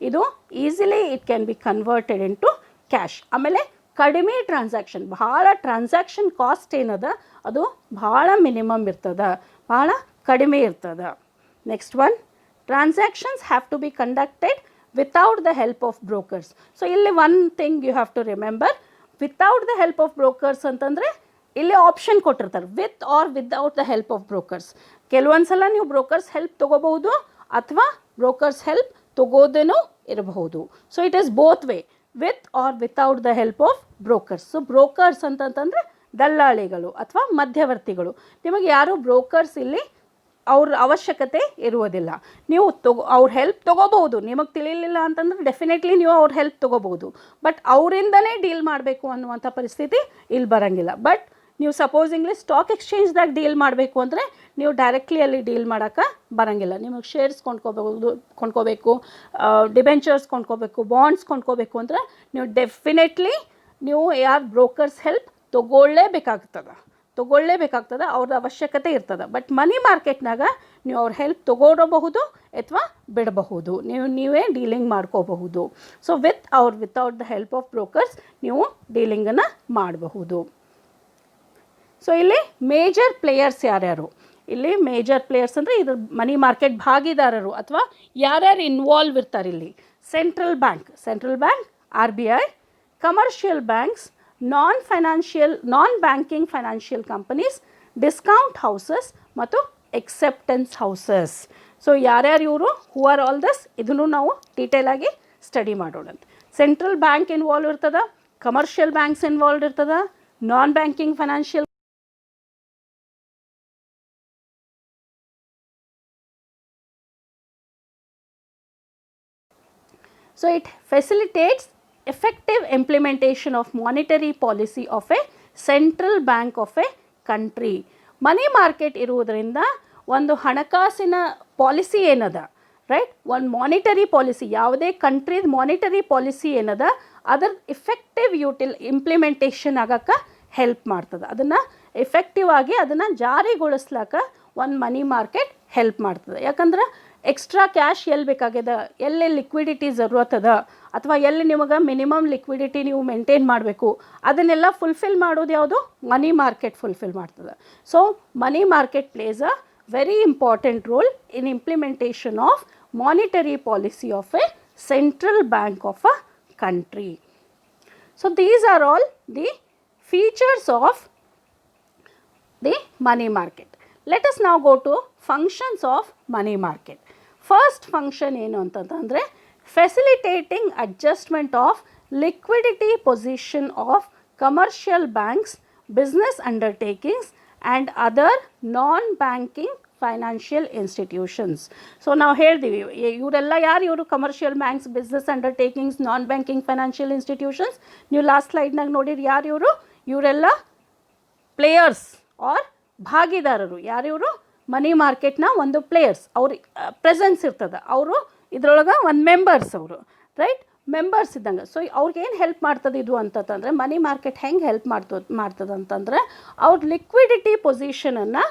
ಇದು easily it can be converted into cash. ಆಮೇಲೆ ಕಡಿಮೆ ಟ್ರಾನ್ಸಾಕ್ಷನ್, ಭಾಳ ಟ್ರಾನ್ಸಾಕ್ಷನ್ ಕಾಸ್ಟ್ ಏನದ ಅದು ಭಾಳ ಮಿನಿಮಮ್ ಇರ್ತದೆ, ಭಾಳ ಕಡಿಮೆ ಇರ್ತದೆ. Next one, transactions have to be conducted without the help of brokers. So ಇಲ್ಲಿ one thing you have to remember, without the help of brokers ಅಂತಂದರೆ ಇಲ್ಲಿ ಆಪ್ಷನ್ ಕೊಟ್ಟಿರ್ತಾರೆ, with or without the help of brokers. ಕೆಲವೊಂದು ಸಲ ನೀವು brokers help ತೊಗೋಬಹುದು ಅಥವಾ brokers help ತೊಗೋದೇನೂ ಇರಬಹುದು. So it is both way, with or without the help of brokers. So brokers ಅಂತಂತಂದರೆ ದಲ್ಲಾಳಿಗಳು ಅಥವಾ ಮಧ್ಯವರ್ತಿಗಳು. ನಿಮಗೆ ಯಾರು ಬ್ರೋಕರ್ಸ್ ಇಲ್ಲಿ ಅವ್ರ ಅವಶ್ಯಕತೆ ಇರುವುದಿಲ್ಲ. ನೀವು ಅವ್ರ ಹೆಲ್ಪ್ ತೊಗೋಬಹುದು, ನಿಮಗೆ ತಿಳಿಲಿಲ್ಲ ಅಂತಂದ್ರೆ ಡೆಫಿನೆಟ್ಲಿ ನೀವು ಅವ್ರ ಹೆಲ್ಪ್ ತೊಗೋಬಹುದು, ಬಟ್ ಅವರಿಂದನೇ ಡೀಲ್ ಮಾಡಬೇಕು ಅನ್ನುವಂಥ ಪರಿಸ್ಥಿತಿ ಇಲ್ಲಿ ಬರೋಂಗಿಲ್ಲ. ಬಟ್ ನೀವು ಸಪೋಸಿಂಗ್ಲಿ ಸ್ಟಾಕ್ ಎಕ್ಸ್ಚೇಂಜ್ದಾಗ ಡೀಲ್ ಮಾಡಬೇಕು ಅಂದರೆ ನೀವು ಡೈರೆಕ್ಟ್ಲಿ ಅಲ್ಲಿ ಡೀಲ್ ಮಾಡೋಕ್ಕೆ ಬರೋಂಗಿಲ್ಲ. ನಿಮಗೆ ಶೇರ್ಸ್ ಕೊಂಡ್ಕೋಬೇಕು, ಡಿಬೆಂಚರ್ಸ್ ಕೊಂಡ್ಕೋಬೇಕು, ಬಾಂಡ್ಸ್ ಕೊಂಡ್ಕೋಬೇಕು ಅಂದರೆ ನೀವು ಡೆಫಿನೆಟ್ಲಿ ನೀವು ಯಾರು ಬ್ರೋಕರ್ಸ್ ಹೆಲ್ಪ್ ತೊಗೊಳ್ಳೇಬೇಕಾಗ್ತದೆ, ಅವ್ರ ಅವಶ್ಯಕತೆ ಇರ್ತದೆ. ಬಟ್ ಮನಿ ಮಾರ್ಕೆಟ್ನಾಗ ನೀವು ಅವ್ರ ಹೆಲ್ಪ್ ತೊಗೊಳಬಹುದು ಅಥವಾ ಬಿಡಬಹುದು, ನೀವೇ ಡೀಲಿಂಗ್ ಮಾಡ್ಕೋಬಹುದು. So without the help of brokers ನೀವು ಡೀಲಿಂಗನ್ನು ಮಾಡಬಹುದು. ಸೊ ಇಲ್ಲಿ ಮೇಜರ್ ಪ್ಲೇಯರ್ಸ್ ಯಾರ್ಯಾರು, ಇಲ್ಲಿ ಮೇಜರ್ ಪ್ಲೇಯರ್ಸ್ ಅಂದರೆ ಇದು ಮನಿ ಮಾರ್ಕೆಟ್ ಭಾಗಿದಾರರು ಅಥವಾ ಯಾರ್ಯಾರು ಇನ್ವಾಲ್ವ್ ಇರ್ತಾರೆ ಇಲ್ಲಿ. Central bank, RBI, commercial banks, ನಾನ್ banking financial companies, discount houses ಮತ್ತು ಎಕ್ಸೆಪ್ಟೆನ್ಸ್ ಹೌಸಸ್. ಸೊ ಯಾರ್ಯಾರು ಇವರು, ಹೂ ಆರ್ ಆಲ್ ದಿಸ್, ಇದನ್ನು ನಾವು ಡೀಟೇಲಾಗಿ ಸ್ಟಡಿ ಮಾಡೋಣ. ಸೆಂಟ್ರಲ್ ಬ್ಯಾಂಕ್ ಇನ್ವಾಲ್ವ್ ಇರ್ತದೆ, ಕಮರ್ಷಿಯಲ್ ಬ್ಯಾಂಕ್ಸ್ ಇನ್ವಾಲ್ವ್ ಇರ್ತದೆ, ನಾನ್ banking financial So it facilitates effective implementation of monetary policy of a central bank of a country. Money market ಇರುವುದರಿಂದ ಒಂದು ಹಣಕಾಸಿನ ಪಾಲಿಸಿ ಏನದ, right, ಒಂದು ಮಾನಿಟರಿ ಪಾಲಿಸಿ, ಯಾವುದೇ ಕಂಟ್ರಿದ ಮಾನಿಟರಿ ಪಾಲಿಸಿ ಏನದ ಅದರ ಇಫೆಕ್ಟಿವ್ ಇಂಪ್ಲಿಮೆಂಟೇಷನ್ ಆಗಕ್ಕೆ ಹೆಲ್ಪ್ ಮಾಡ್ತದೆ. ಅದನ್ನು ಎಫೆಕ್ಟಿವ್ ಆಗಿ ಅದನ್ನು ಜಾರಿಗೊಳಿಸ್ಲಾಕ ಒಂದು ಮನಿ ಮಾರ್ಕೆಟ್ ಹೆಲ್ಪ್ ಮಾಡ್ತದೆ. ಯಾಕಂದ್ರೆ ಎಕ್ಸ್ಟ್ರಾ ಕ್ಯಾಶ್ ಎಲ್ಲಿ ಬೇಕಾಗ್ಯದ, ಎಲ್ಲಿ ಲಿಕ್ವಿಡಿಟಿ ಜರೂರತ್ತದ, ಅಥವಾ ಎಲ್ಲಿ ನಿಮಗೆ ಮಿನಿಮಮ್ ಲಿಕ್ವಿಡಿಟಿ ನೀವು ಮೇಂಟೈನ್ ಮಾಡಬೇಕು, ಅದನ್ನೆಲ್ಲ ಫುಲ್ಫಿಲ್ ಮಾಡೋದು ಯಾವುದು, ಮನಿ ಮಾರ್ಕೆಟ್ ಫುಲ್ಫಿಲ್ ಮಾಡ್ತದೆ. So money market place a very important role in implementation of monetary policy of A central bank of a country. So these are all the features of the money market. Let us now go to functions of money market. First function ಏನು ಅಂತಂದರೆ facilitating adjustment of liquidity position of commercial banks, business undertakings and other non-banking financial institutions. So ನಾವು ಹೇಳ್ತೀವಿ ಇವರೆಲ್ಲ ಯಾರು, ಇವರು commercial banks, business undertakings, ನಾನ್ banking financial institutions. ನೀವು last ಸ್ಲೈಡ್ನಾಗ ನೋಡಿರಿ ಯಾರು ಇವರು, ಇವರೆಲ್ಲ ಪ್ಲೇಯರ್ಸ್ ಆರ್ ಭಾಗಿದಾರರು. ಯಾರಿವರು, ಮನಿ ಮಾರ್ಕೆಟ್ನ ಒಂದು ಪ್ಲೇಯರ್ಸ್, ಅವ್ರಿಗೆ ಪ್ರೆಸೆನ್ಸ್ ಇರ್ತದೆ, ಅವರು ಇದ್ರೊಳಗೆ ಒಂದು ಮೆಂಬರ್ಸ್, ಅವರು ರೈಟ್ ಮೆಂಬರ್ಸ್ ಇದ್ದಂಗೆ. ಸೊ ಅವ್ರಿಗೆ ಏನು ಹೆಲ್ಪ್ ಮಾಡ್ತದೆ ಇದು ಅಂತಂದರೆ, ಮನಿ ಮಾರ್ಕೆಟ್ ಹೆಂಗೆ ಹೆಲ್ಪ್ ಮಾಡ್ತದೆ ಅಂತಂದರೆ ಅವ್ರ ಲಿಕ್ವಿಡಿಟಿ ಪೊಸಿಷನನ್ನು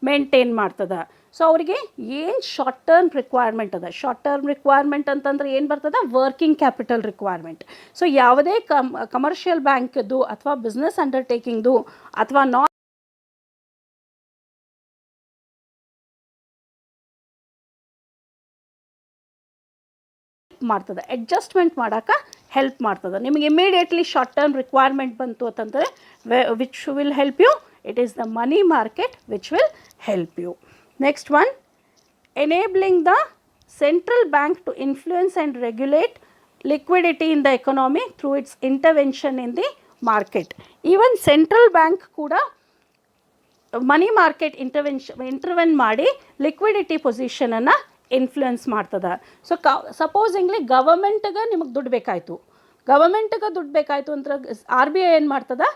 ಮೇಂಟೈನ್ ಮಾಡ್ತದೆ. ಸೊ ಅವರಿಗೆ ಏನು ಶಾರ್ಟ್ ಟರ್ಮ್ ರಿಕ್ವೈರ್ಮೆಂಟ್ ಅದ, ಶಾರ್ಟ್ ಟರ್ಮ್ ರಿಕ್ವೈರ್ಮೆಂಟ್ ಅಂತಂದ್ರೆ ಏನು ಬರ್ತದೆ, ವರ್ಕಿಂಗ್ ಕ್ಯಾಪಿಟಲ್ ರಿಕ್ವೈರ್ಮೆಂಟ್. ಸೊ ಯಾವುದೇ ಕಮರ್ಷಿಯಲ್ ಬ್ಯಾಂಕ್ದು ಅಥವಾ ಬಿಸ್ನೆಸ್ ಅಂಡರ್ಟೇಕಿಂಗ್ದು ಅಥವಾ ನಾನ್ ಮಾಡ್ತದೆ, ಅಡ್ಜಸ್ಟ್ಮೆಂಟ್ ಮಾಡೋಕ್ಕೆ ಹೆಲ್ಪ್ ಮಾಡ್ತದೆ. ನಿಮಗೆ ಇಮಿಡಿಯೇಟ್ಲಿ ಶಾರ್ಟ್ ಟರ್ಮ್ ರಿಕ್ವೈರ್ಮೆಂಟ್ ಬಂತು ಅಂತಂದರೆ which will help you, it is the money market which will help you. Next one, enabling the central bank to influence and regulate liquidity in the economy through its intervention in the market. Even central bank kuda money market intervene ಮಾಡಿ liquidity ಪೊಸಿಷನನ್ನು influence ಮಾಡ್ತದೆ. So ಸಪೋಸಿಂಗ್ಲಿ ಗವರ್ಮೆಂಟ್ಗೆ ನಿಮಗೆ ದುಡ್ಡು ಬೇಕಾಯಿತು, ಅಂದ್ರೆ RBI ಏನು ಮಾಡ್ತದೆ,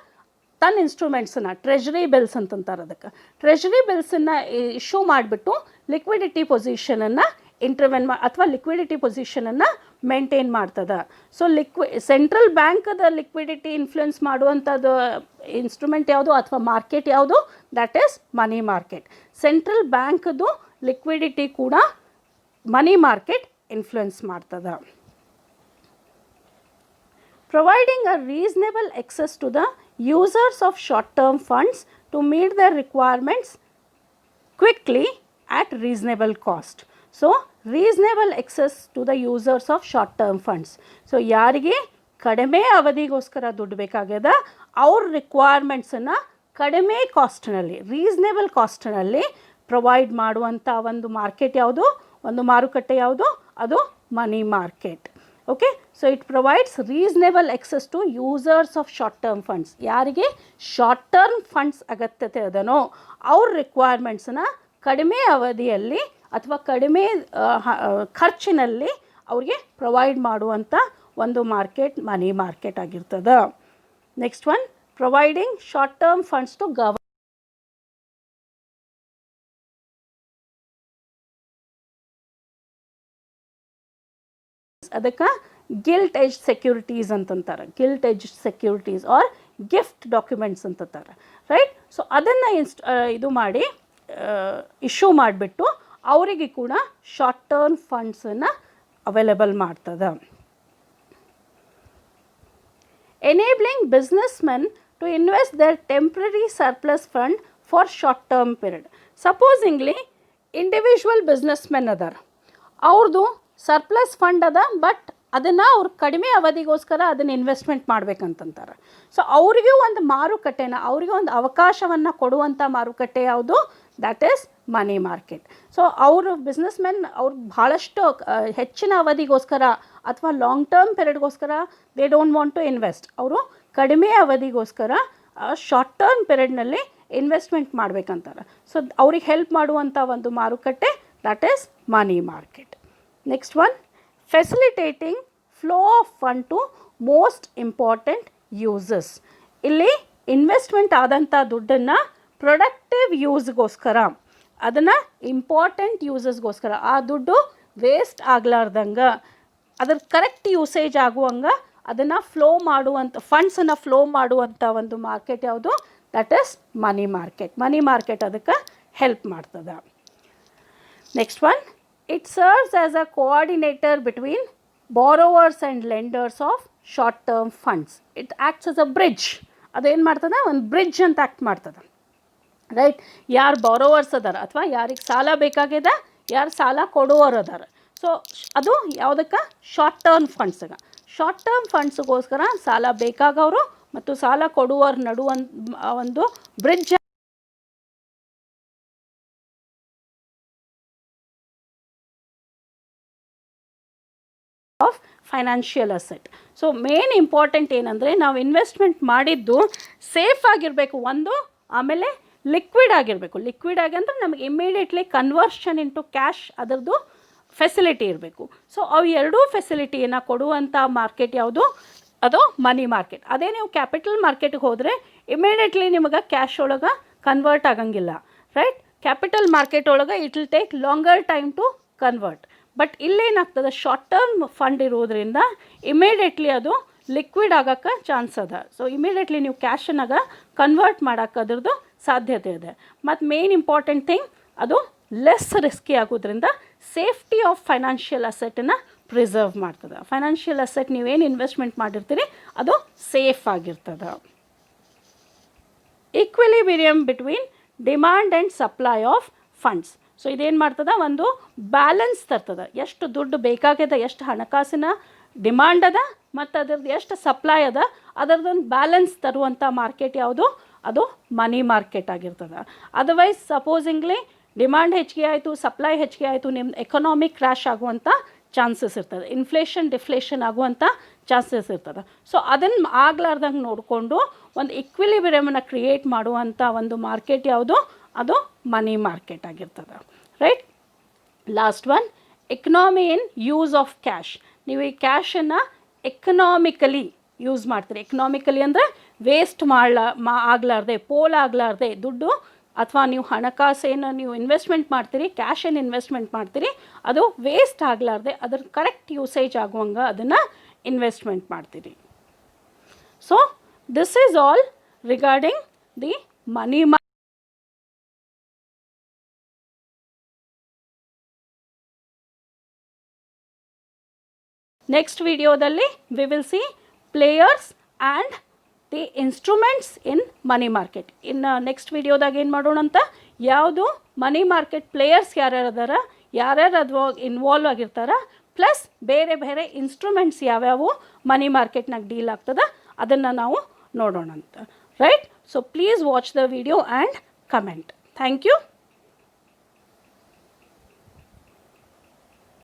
ತನ್ನ ಇನ್ಸ್ಟ್ರೂಮೆಂಟ್ಸನ್ನು treasury bills ಅಂತಂತಾರೆ, ಅದಕ್ಕೆ ಟ್ರೆಜರಿ ಬಿಲ್ಸನ್ನು ಇಶ್ಯೂ ಮಾಡಿಬಿಟ್ಟು ಲಿಕ್ವಿಡಿಟಿ ಪೊಸಿಷನನ್ನು ಅಥವಾ ಲಿಕ್ವಿಡಿಟಿ ಪೊಸಿಷನನ್ನು ಮೇಂಟೈನ್ ಮಾಡ್ತದೆ. ಸೊ ಸೆಂಟ್ರಲ್ ಬ್ಯಾಂಕದ ಲಿಕ್ವಿಡಿಟಿ ಇನ್ಫ್ಲುಯೆನ್ಸ್ ಮಾಡುವಂಥದ್ದು ಇನ್ಸ್ಟ್ರೂಮೆಂಟ್ ಯಾವುದು ಅಥವಾ ಮಾರ್ಕೆಟ್ ಯಾವುದು, that is money market. Central ಬ್ಯಾಂಕ್ದು ಲಿಕ್ವಿಡಿಟಿ ಕೂಡ ಮನಿ ಮಾರ್ಕೆಟ್ ಇನ್ಫ್ಲುಯೆನ್ಸ್ ಮಾಡ್ತದೆ. Providing a reasonable access to the users of short-term funds to meet their requirements quickly at reasonable cost. So, reasonable access to the users of short-term funds. So, ಯಾರಿಗೆ ಕಡಿಮೆ ಅವಧಿಗೋಸ್ಕರ ದುಡ್ಡು ಬೇಕಾಗ್ಯದ ಅವ್ರ ರಿಕ್ವೈರ್ಮೆಂಟ್ಸನ್ನು ಕಡಿಮೆ ಕಾಸ್ಟ್ನಲ್ಲಿ, reasonable ಕಾಸ್ಟ್ನಲ್ಲಿ provide ಮಾಡುವಂಥ ಒಂದು market ಯಾವುದು, ಒಂದು ಮಾರುಕಟ್ಟೆ ಯಾವುದು, ಅದು money market. Okay, so it provides reasonable access to users of short term funds. ಯಾರಿಗೆ ಶಾರ್ಟ್ ಟರ್ಮ್ ಫಂಡ್ಸ್ ಅಗತ್ಯತೆ ಅದನೋ ಅವ್ರ ರಿಕ್ವೈರ್ಮೆಂಟ್ಸನ್ನ ಕಡಿಮೆ ಅವಧಿಯಲ್ಲಿ ಅಥವಾ ಕಡಿಮೆ ಖರ್ಚಿನಲ್ಲಿ ಅವ್ರಿಗೆ ಪ್ರೊವೈಡ್ ಮಾಡುವಂಥ ಒಂದು ಮಾರ್ಕೆಟ್ ಮನಿ ಮಾರ್ಕೆಟ್ ಆಗಿರ್ತದೆ. Next one, providing short term funds to ಅದಕ್ಕೆ ಗಿಲ್ಟ್ ಎಜ್ ಸೆಕ್ಯೂರಿಟೀಸ್ ಅಂತಂತಾರೆ, gilt edge securities or gift documents ಅಂತಂತಾರೆ, ರೈಟ್. ಸೊ ಅದನ್ನು ಇದು ಮಾಡಿ ಇಶ್ಯೂ ಮಾಡಿಬಿಟ್ಟು ಅವರಿಗೆ ಕೂಡ ಶಾರ್ಟ್ ಟರ್ಮ್ ಫಂಡ್ಸನ್ನು ಅವೈಲೇಬಲ್ ಮಾಡ್ತದೆ. Enabling businessmen to invest their temporary surplus fund for short term period. Supposingly individual businessmen ಅದಾರ, ಅವ್ರದ್ದು ಸರ್ಪ್ಲಸ್ ಫಂಡ್ ಅದ, ಬಟ್ ಅದನ್ನು ಅವ್ರು ಕಡಿಮೆ ಅವಧಿಗೋಸ್ಕರ ಅದನ್ನು ಇನ್ವೆಸ್ಟ್ಮೆಂಟ್ ಮಾಡ್ಬೇಕಂತಾರೆ. ಸೊ ಅವರಿಗೂ ಒಂದು ಮಾರುಕಟ್ಟೆನ, ಅವರಿಗೂ ಒಂದು ಅವಕಾಶವನ್ನು ಕೊಡುವಂಥ ಮಾರುಕಟ್ಟೆ ಯಾವುದು, that is money market. So ಅವರು ಬಿಸ್ನೆಸ್ಮೆನ್ ಅವ್ರು ಭಾಳಷ್ಟು ಹೆಚ್ಚಿನ ಅವಧಿಗೋಸ್ಕರ ಅಥವಾ ಲಾಂಗ್ ಟರ್ಮ್ ಪೀರಿಯಡ್ಗೋಸ್ಕರ they don't want to invest. ಅವರು ಕಡಿಮೆ ಅವಧಿಗೋಸ್ಕರ ಶಾರ್ಟ್ ಟರ್ಮ್ ಪೀರಿಯಡ್ನಲ್ಲಿ ಇನ್ವೆಸ್ಟ್ಮೆಂಟ್ ಮಾಡಬೇಕಂತಾರೆ. ಸೊ ಅವ್ರಿಗೆ ಹೆಲ್ಪ್ ಮಾಡುವಂಥ ಒಂದು ಮಾರುಕಟ್ಟೆ that is money market. Next one, facilitating flow of fund to most important uses. ಇಲ್ಲಿ ಇನ್ವೆಸ್ಟ್ಮೆಂಟ್ ಆದಂಥ ದುಡ್ಡನ್ನು ಪ್ರೊಡಕ್ಟಿವ್ ಯೂಸ್ಗೋಸ್ಕರ ಅದನ್ನು ಇಂಪಾರ್ಟೆಂಟ್ ಯೂಸಸ್ಗೋಸ್ಕರ ಆ ದುಡ್ಡು ವೇಸ್ಟ್ ಆಗಲಾರ್ದಂಗೆ ಅದ್ರ ಕರೆಕ್ಟ್ ಯೂಸೇಜ್ ಆಗುವಂಗೆ ಅದನ್ನು ಫ್ಲೋ ಮಾಡುವಂಥ ಫಂಡ್ಸನ್ನು ಫ್ಲೋ ಮಾಡುವಂಥ ಒಂದು ಮಾರ್ಕೆಟ್ ಯಾವುದು? That is money market. Money market ಅದಕ್ಕೆ ಹೆಲ್ಪ್ ಮಾಡ್ತದೆ. Next one, it serves as a coordinator between borrowers and lenders of short term funds. It acts as a bridge. ಅದೇನು ಮಾಡ್ತದೆ? ಒಂದು ಬ್ರಿಡ್ಜ್ ಅಂತ ಆ್ಯಕ್ಟ್ ಮಾಡ್ತದೆ, ರೈಟ್? ಯಾರು borrowers ಅದಾರ ಅಥವಾ ಯಾರಿಗೆ ಸಾಲ ಬೇಕಾಗ್ಯದ, ಯಾರು ಸಾಲ ಕೊಡುವವರು ಅದಾರ, ಸೊ ಅದು ಯಾವುದಕ್ಕೆ? ಶಾರ್ಟ್ ಟರ್ಮ್ ಫಂಡ್ಸ್ಗೆ. ಶಾರ್ಟ್ ಟರ್ಮ್ ಫಂಡ್ಸ್ಗೋಸ್ಕರ ಸಾಲ ಬೇಕಾಗವರು ಮತ್ತು ಸಾಲ ಕೊಡುವವ್ರ ಒಂದು bridge of financial asset. So main important ಏನಂದರೆ ನಾವು ಇನ್ವೆಸ್ಟ್ಮೆಂಟ್ ಮಾಡಿದ್ದು ಸೇಫ್ ಆಗಿರಬೇಕು ಒಂದು, ಆಮೇಲೆ ಲಿಕ್ವಿಡ್ ಆಗಿರಬೇಕು. ಲಿಕ್ವಿಡ್ ಆಗಿ ಅಂದರೆ ನಮಗೆ ಇಮ್ಮಿಡಿಯೇಟ್ಲಿ ಕನ್ವರ್ಷನ್ ಇಂಟು ಕ್ಯಾಶ್ ಅದರದ್ದು ಫೆಸಿಲಿಟಿ ಇರಬೇಕು. ಸೊ ಅವು ಎರಡೂ ಫೆಸಿಲಿಟಿಯನ್ನು ಕೊಡುವಂಥ ಮಾರ್ಕೆಟ್ ಯಾವುದು? ಅದು ಮನಿ ಮಾರ್ಕೆಟ್. ಅದೇ ನೀವು ಕ್ಯಾಪಿಟಲ್ ಮಾರ್ಕೆಟ್ಗೆ ಹೋದರೆ ಇಮಿಡಿಯೇಟ್ಲಿ ನಿಮಗೆ ಕ್ಯಾಶ್ ಒಳಗೆ ಕನ್ವರ್ಟ್ ಆಗಂಗಿಲ್ಲ, ರೈಟ್? ಕ್ಯಾಪಿಟಲ್ ಮಾರ್ಕೆಟ್ ಒಳಗೆ it will take longer time to convert. But ಇಲ್ಲೇನಾಗ್ತದೆ? ಶಾರ್ಟ್ ಟರ್ಮ್ ಫಂಡ್ ಇರೋದ್ರಿಂದ ಇಮಿಡಿಯೇಟ್ಲಿ ಅದು ಲಿಕ್ವಿಡ್ ಆಗೋಕ್ಕೆ ಚಾನ್ಸ್ ಅದ. ಸೊ ಇಮಿಡಿಯೇಟ್ಲಿ ನೀವು ಕ್ಯಾಶನ್ನಾಗ ಕನ್ವರ್ಟ್ ಮಾಡೋಕ್ಕೆ ಅದ್ರದ್ದು ಸಾಧ್ಯತೆ ಇದೆ. ಮತ್ತು ಮೇನ್ ಇಂಪಾರ್ಟೆಂಟ್ ಥಿಂಗ್, ಅದು ಲೆಸ್ ರಿಸ್ಕಿ ಆಗೋದ್ರಿಂದ ಸೇಫ್ಟಿ ಆಫ್ ಫೈನಾನ್ಷಿಯಲ್ ಅಸೆಟನ್ನು ಪ್ರಿಸರ್ವ್ ಮಾಡ್ತದೆ. ಫೈನಾನ್ಷಿಯಲ್ ಅಸೆಟ್ ನೀವೇನು ಇನ್ವೆಸ್ಟ್ಮೆಂಟ್ ಮಾಡಿರ್ತೀರಿ ಅದು ಸೇಫ್ ಆಗಿರ್ತದೆ. Equilibrium between demand and supply of funds. So ಇದೇನು ಮಾಡ್ತದೆ? ಒಂದು ಬ್ಯಾಲೆನ್ಸ್ ತರ್ತದೆ. ಎಷ್ಟು ದುಡ್ಡು ಬೇಕಾಗ್ಯದ, ಎಷ್ಟು ಹಣಕಾಸಿನ ಡಿಮಾಂಡ್ ಅದ ಮತ್ತು ಅದ್ರದ್ದು ಎಷ್ಟು ಸಪ್ಲೈ ಅದ, ಅದರದೊಂದು ಬ್ಯಾಲೆನ್ಸ್ ತರುವಂಥ ಮಾರ್ಕೆಟ್ ಯಾವುದು? ಅದು ಮನಿ ಮಾರ್ಕೆಟ್ ಆಗಿರ್ತದೆ. ಅದರ್ವೈಸ್ ಸಪೋಸಿಂಗ್ಲಿ ಡಿಮಾಂಡ್ ಹೆಚ್ಚಿಗೆ ಆಯಿತು, ಸಪ್ಲೈ ಹೆಚ್ಚಿಗೆ ಆಯಿತು, ನಿಮ್ಮ ಎಕನಾಮಿಕ್ ಕ್ರ್ಯಾಶ್ ಆಗುವಂಥ ಚಾನ್ಸಸ್ ಇರ್ತದೆ. ಇನ್ಫ್ಲೇಷನ್ ಡಿಫ್ಲೇಷನ್ ಆಗುವಂಥ ಚಾನ್ಸಸ್ ಇರ್ತದೆ. ಸೊ ಅದನ್ನು ಆಗ್ಲಾರ್ದಂಗೆ ನೋಡಿಕೊಂಡು ಒಂದು ಇಕ್ವಿಲಿಬ್ರಿಯಮನ್ನು ಕ್ರಿಯೇಟ್ ಮಾಡುವಂಥ ಒಂದು ಮಾರ್ಕೆಟ್ ಯಾವುದು? ಅದು ಮನಿ ಮಾರ್ಕೆಟ್ ಆಗಿರ್ತದೆ, right? Last one, economy in use of cash. ನೀವು ಈ ಕ್ಯಾಶನ್ನು ಎಕನಾಮಿಕಲಿ ಯೂಸ್ ಮಾಡ್ತೀರಿ. ಎಕನಾಮಿಕಲಿ ಅಂದರೆ ವೇಸ್ಟ್ ಆಗಲಾರ್ದೆ, ಪೋಲಾಗಲಾರ್ದೆ ದುಡ್ಡು ಅಥವಾ ನೀವು ಹಣಕಾಸೇನು ನೀವು ಇನ್ವೆಸ್ಟ್ಮೆಂಟ್ ಮಾಡ್ತೀರಿ, ಕ್ಯಾಶ್ ಏನು ಇನ್ವೆಸ್ಟ್ಮೆಂಟ್ ಮಾಡ್ತೀರಿ, ಅದು ವೇಸ್ಟ್ ಆಗಲಾರ್ದೆ ಅದ್ರ ಕರೆಕ್ಟ್ ಯೂಸೇಜ್ ಆಗುವಂಗೆ ಅದನ್ನು ಇನ್ವೆಸ್ಟ್ಮೆಂಟ್ ಮಾಡ್ತೀರಿ. So this is all regarding the money next ವಿಡಿಯೋದಲ್ಲಿ we will see players and the instruments in money market. ಇನ್ನು ನೆಕ್ಸ್ಟ್ ವಿಡಿಯೋದಾಗ ಏನು ಮಾಡೋಣ ಅಂತ, ಯಾವುದು ಮನಿ ಮಾರ್ಕೆಟ್ ಪ್ಲೇಯರ್ಸ್ ಯಾರ್ಯಾರು ಅದಾರ, ಯಾರ್ಯಾರು ಅದು ಇನ್ವಾಲ್ವ್ ಆಗಿರ್ತಾರ, ಪ್ಲಸ್ ಬೇರೆ ಬೇರೆ ಇನ್ಸ್ಟ್ರೂಮೆಂಟ್ಸ್ ಯಾವ್ಯಾವು ಮನಿ ಮಾರ್ಕೆಟ್ನಾಗ ಡೀಲ್ ಆಗ್ತದೆ ಅದನ್ನು ನಾವು ನೋಡೋಣ ಅಂತ, right? So please watch the video and comment. Thank you.